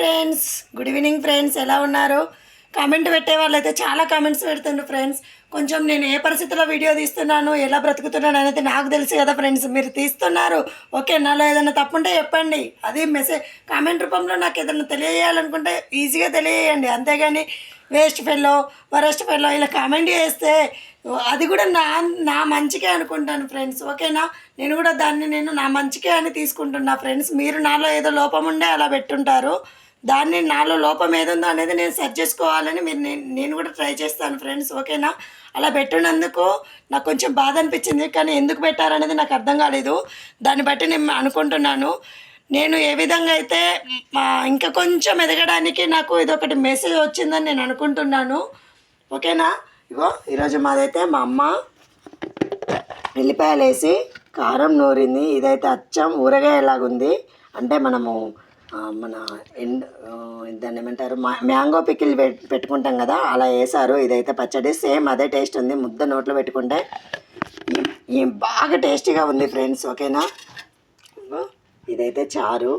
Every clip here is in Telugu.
Friends, good evening friends. ఎలా ఉన్నారు? కామెంట్ పెట్టే వాళ్ళైతే చాలా కామెంట్స్ పెడుతుండ్రు ఫ్రెండ్స్. కొంచెం నేను ఏ పరిస్థితిలో వీడియో తీస్తున్నాను, ఎలా బ్రతుకుతున్నాను అనేది నాకు తెలుసు కదా ఫ్రెండ్స్. మీరు తీస్తున్నారు, ఓకే. నాలో ఏదైనా తప్పు ఉంటే చెప్పండి. అది మెసేజ్ కామెంట్ రూపంలో నాకు ఏదైనా తెలియజేయాలనుకుంటే ఈజీగా తెలియజేయండి. అంతేగాని వేస్ట్ ఫెల్లో, వరస్ట్ ఫెల్లో ఇలా కామెంట్ చేస్తే అది కూడా నా నా మంచికే అనుకుంటాను ఫ్రెండ్స్, ఓకేనా. నేను కూడా దాన్ని నా మంచికే అని తీసుకుంటున్నా ఫ్రెండ్స్. మీరు నాలో ఏదో లోపం ఉండే అలా పెట్టుంటారు. దాన్ని నాలో లోపం ఏదుందో అనేది నేను సెర్చ్ చేసుకోవాలని నేను కూడా ట్రై చేస్తాను ఫ్రెండ్స్, ఓకేనా. అలా పెట్టినందుకు నాకు కొంచెం బాధ అనిపించింది, కానీ ఎందుకు పెట్టారనేది నాకు అర్థం కాలేదు. దాన్ని బట్టి నేను అనుకుంటున్నాను, నేను ఏ విధంగా అయితే ఇంకా కొంచెం ఎదగడానికి నాకు ఇదొకటి మెసేజ్ వచ్చిందని నేను అనుకుంటున్నాను, ఓకేనా. ఇగో ఈరోజు మాదైతే మా అమ్మ ఎల్లిపాయలు వేసి కారం నూరింది. ఇదైతే అచ్చం ఊరగాయలాగుంది. అంటే మనము మన దాన్ని ఏమంటారు, మ్యాంగో పికిల్ పెట్టుకుంటాం కదా, అలా వేసారు. ఇదైతే పచ్చడి సేమ్ అదే టేస్ట్ ఉంది. ముద్ద నోట్లో పెట్టుకుంటే బాగా టేస్టీగా ఉంది ఫ్రెండ్స్, ఓకేనా. ఇదైతే చారు,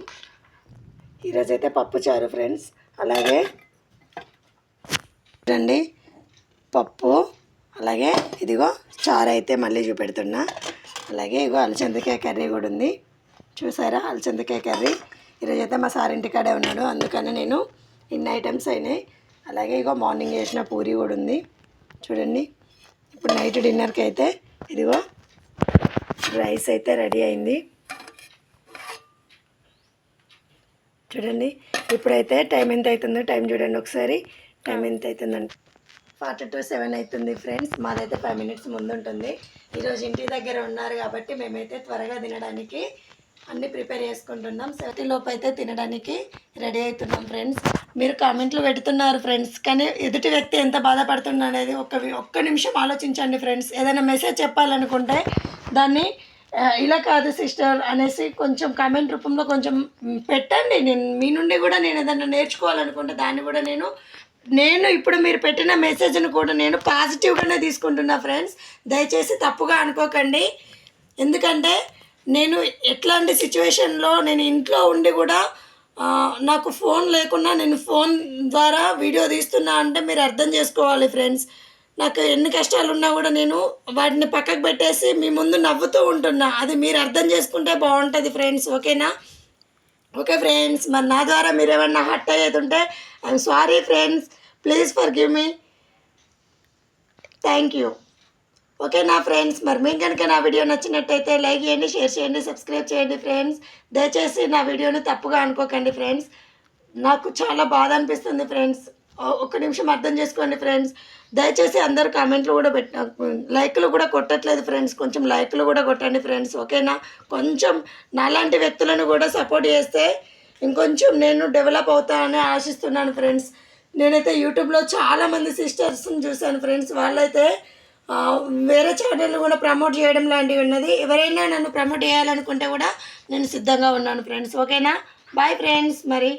ఈరోజైతే పప్పు చారు ఫ్రెండ్స్. అలాగే రండి పప్పు, అలాగే ఇదిగో చారు అయితే మళ్ళీ చూపెడుతున్నా. అలాగే ఇగో అలచందకాయ కర్రీ కూడా ఉంది, చూసారా. అలచందకాయ కర్రీ ఈరోజైతే మా సార్ ఇంటికాడే ఉన్నాడు, అందుకని నేను ఇన్ని ఐటమ్స్ అయినాయి. అలాగే ఇగో మార్నింగ్ చేసిన పూరి కూడా ఉంది చూడండి. ఇప్పుడు నైట్ డిన్నర్కి అయితే ఇదిగో రైస్ అయితే రెడీ అయింది చూడండి. ఇప్పుడైతే టైం ఎంత అవుతుందో టైం చూడండి ఒకసారి. టైం ఎంత అవుతుందంటే 4:47 అవుతుంది ఫ్రెండ్స్. మాదైతే 5 minutes ముందు ఉంటుంది. ఈరోజు ఇంటి దగ్గర ఉన్నారు కాబట్టి మేమైతే త్వరగా తినడానికి అన్నీ ప్రిపేర్ చేసుకుంటున్నాం. 7 లోపు అయితే తినడానికి రెడీ అవుతున్నాం ఫ్రెండ్స్. మీరు కామెంట్లు పెడుతున్నారు ఫ్రెండ్స్, కానీ ఎదుటి వ్యక్తి ఎంత బాధపడుతున్నా అనేది ఒక్క నిమిషం ఆలోచించండి ఫ్రెండ్స్. ఏదైనా మెసేజ్ చెప్పాలనుకుంటే దాన్ని ఇలా కాదు సిస్టర్ అనేసి కొంచెం కామెంట్ రూపంలో కొంచెం పెట్టండి. మీ నుండి కూడా నేను ఏదైనా నేర్చుకోవాలనుకుంటే దాన్ని కూడా నేను ఇప్పుడు మీరు పెట్టిన మెసేజ్ను కూడా నేను పాజిటివ్గానే తీసుకుంటున్నా ఫ్రెండ్స్. దయచేసి తప్పుగా అనుకోకండి. ఎందుకంటే నేను ఎట్లాంటి సిచ్యువేషన్లో నేను ఇంట్లో ఉండి కూడా నాకు ఫోన్ లేకుండా నేను ఫోన్ ద్వారా వీడియో తీస్తున్నా అంటే మీరు అర్థం చేసుకోవాలి ఫ్రెండ్స్. నాకు ఎన్ని కష్టాలు ఉన్నా కూడా నేను వాటిని పక్కకు పెట్టేసి మీ ముందు నవ్వుతూ ఉంటున్నా. అది మీరు అర్థం చేసుకుంటే బాగుంటుంది ఫ్రెండ్స్, ఓకేనా. ఓకే ఫ్రెండ్స్, మరి నా ద్వారా మీరు ఏమన్నా హర్ట్ అయ్యేది ఉంటే I'm sorry friends, please for give me. Thank you, ఓకేనా ఫ్రెండ్స్. మరి మీకు కనుక నా వీడియో నచ్చినట్టయితే లైక్ చేయండి, షేర్ చేయండి, సబ్స్క్రైబ్ చేయండి ఫ్రెండ్స్. దయచేసి నా వీడియోని తప్పుగా అనుకోకండి ఫ్రెండ్స్. నాకు చాలా బాధ అనిపిస్తుంది ఫ్రెండ్స్. ఒక్క నిమిషం అర్థం చేసుకోండి ఫ్రెండ్స్. దయచేసి అందరు కామెంట్లు కూడా లైక్లు కూడా కొట్టట్లేదు ఫ్రెండ్స్. కొంచెం లైక్లు కూడా కొట్టండి ఫ్రెండ్స్, ఓకేనా. కొంచెం నాలాంటి వ్యక్తులను కూడా సపోర్ట్ చేస్తే ఇంకొంచెం నేను డెవలప్ అవుతానని ఆశిస్తున్నాను ఫ్రెండ్స్. నేనైతే యూట్యూబ్లో చాలామంది సిస్టర్స్ని చూశాను ఫ్రెండ్స్. వాళ్ళైతే వేరే ఛానల్ కూడా ప్రమోట్ చేయడం లాంటివి ఉన్నది. ఎవరైనా నన్ను ప్రమోట్ చేయాలనుకుంటే కూడా నేను సిద్ధంగా ఉన్నాను ఫ్రెండ్స్, ఓకేనా. బాయ్ ఫ్రెండ్స్ మరి.